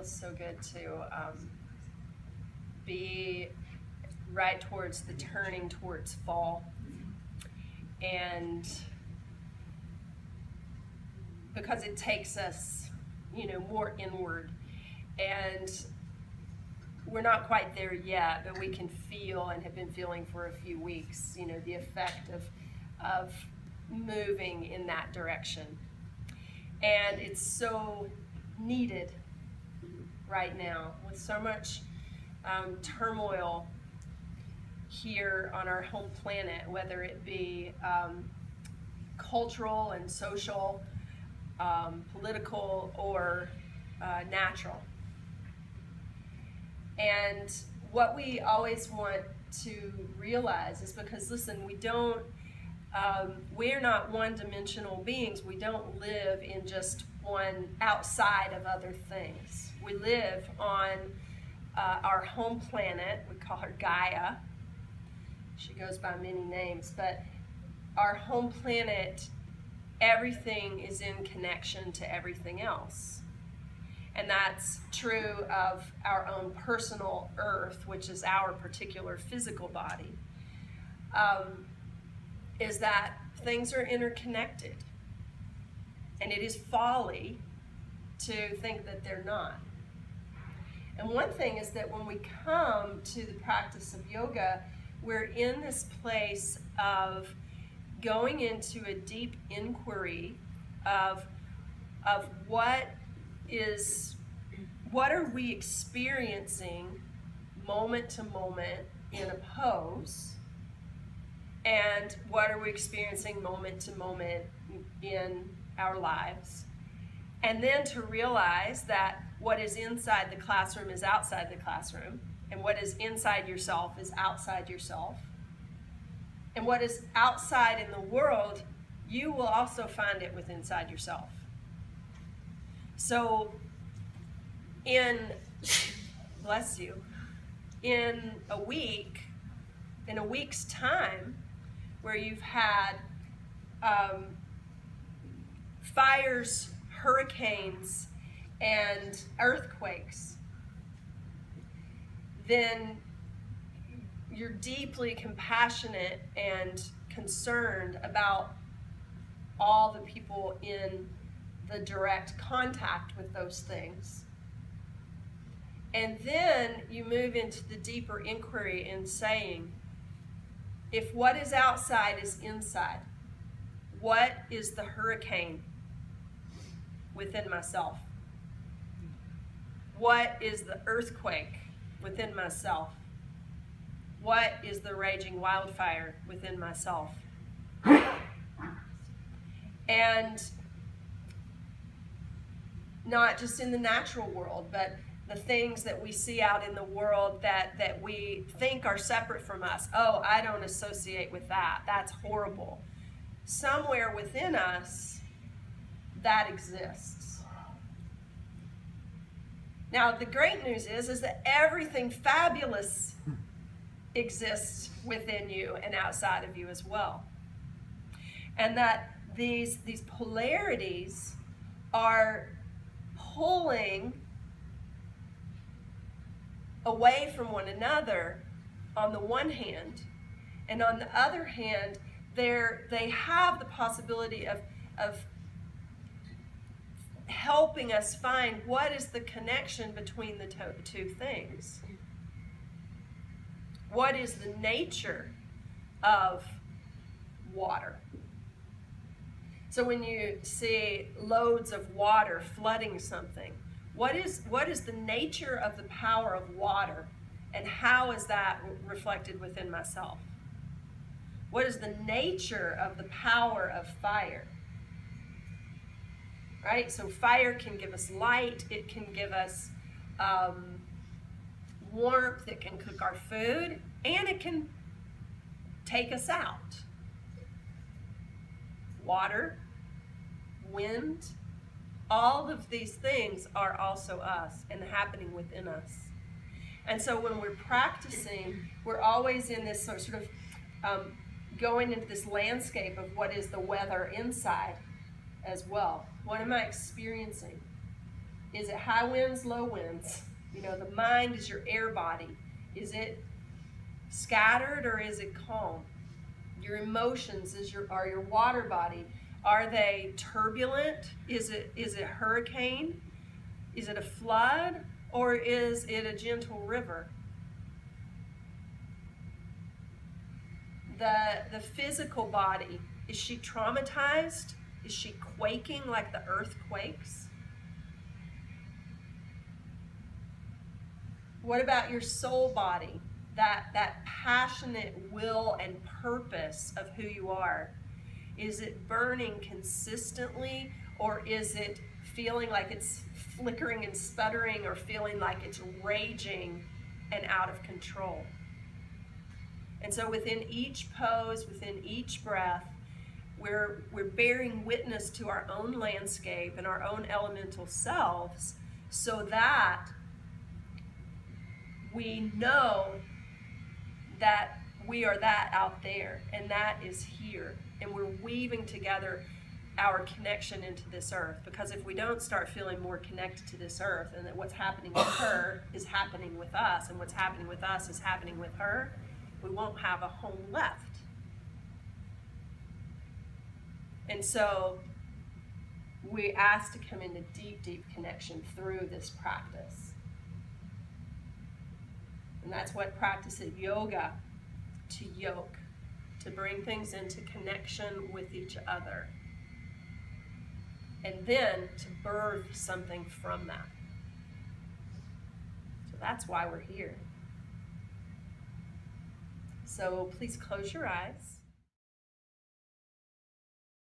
feels so good to be right towards the turning towards fall. And because it takes us, more inward. And we're not quite there yet, but we can feel and have been feeling for a few weeks, the effect of moving in that direction. And it's so needed right now with so much turmoil here on our home planet, whether it be cultural and social, political, or natural. And what we always want to realize is because, listen, we're not one-dimensional beings. We don't live in just one outside of other things. We live on our home planet. We call her Gaia. She goes by many names, but our home planet, everything is in connection to everything else. And that's true of our own personal earth, which is our particular physical body, is that things are interconnected. And it is folly to think that they're not. And one thing is that when we come to the practice of yoga, we're in this place of going into a deep inquiry of what are we experiencing moment to moment in a pose, and what are we experiencing moment to moment in our lives. And then to realize that what is inside the classroom is outside the classroom, and what is inside yourself is outside yourself. And what is outside in the world, you will also find it within inside yourself. So bless you, in a week's time, where you've had fires, hurricanes, and earthquakes, then you're deeply compassionate and concerned about all the people in the direct contact with those things. And then you move into the deeper inquiry in saying, if what is outside is inside, what is the hurricane within myself? What is the earthquake within myself? What is the raging wildfire within myself? And not just in the natural world, but the things that we see out in the world that we think are separate from us. Oh, I don't associate with that. That's horrible. Somewhere within us, that exists. Now, the great news is that everything fabulous exists within you and outside of you as well. And that these polarities are pulling away from one another on the one hand, and on the other hand, they have the possibility of helping us find what is the connection between the two things. What is the nature of water? So when you see loads of water flooding something, what is the nature of the power of water, and how is that reflected within myself? What is the nature of the power of fire? Right? So fire can give us light, it can give us warmth, it can cook our food, and it can take us out. Water, wind, all of these things are also us and happening within us. And so when we're practicing, we're always in this sort of going into this landscape of what is the weather inside as well. What am I experiencing? Is it high winds, low winds? You know, the mind is your air body. Is it scattered or is it calm? Your emotions are your water body. Are they turbulent? Is it a hurricane? Is it a flood? Or is it a gentle river? The physical body, is she traumatized? Is she quaking like the earth quakes? What about your soul body? That passionate will and purpose of who you are. Is it burning consistently, or is it feeling like it's flickering and sputtering, or feeling like it's raging and out of control? And so within each pose, within each breath, we're bearing witness to our own landscape and our own elemental selves, so that we know that we are that out there and that is here, and we're weaving together our connection into this earth. Because if we don't start feeling more connected to this earth, and that what's happening with her is happening with us, and what's happening with us is happening with her, we won't have a home left. And so we ask to come into deep, deep connection through this practice. And that's what practice of yoga, to yoke, to bring things into connection with each other. And then to birth something from that. So that's why we're here. So please close your eyes.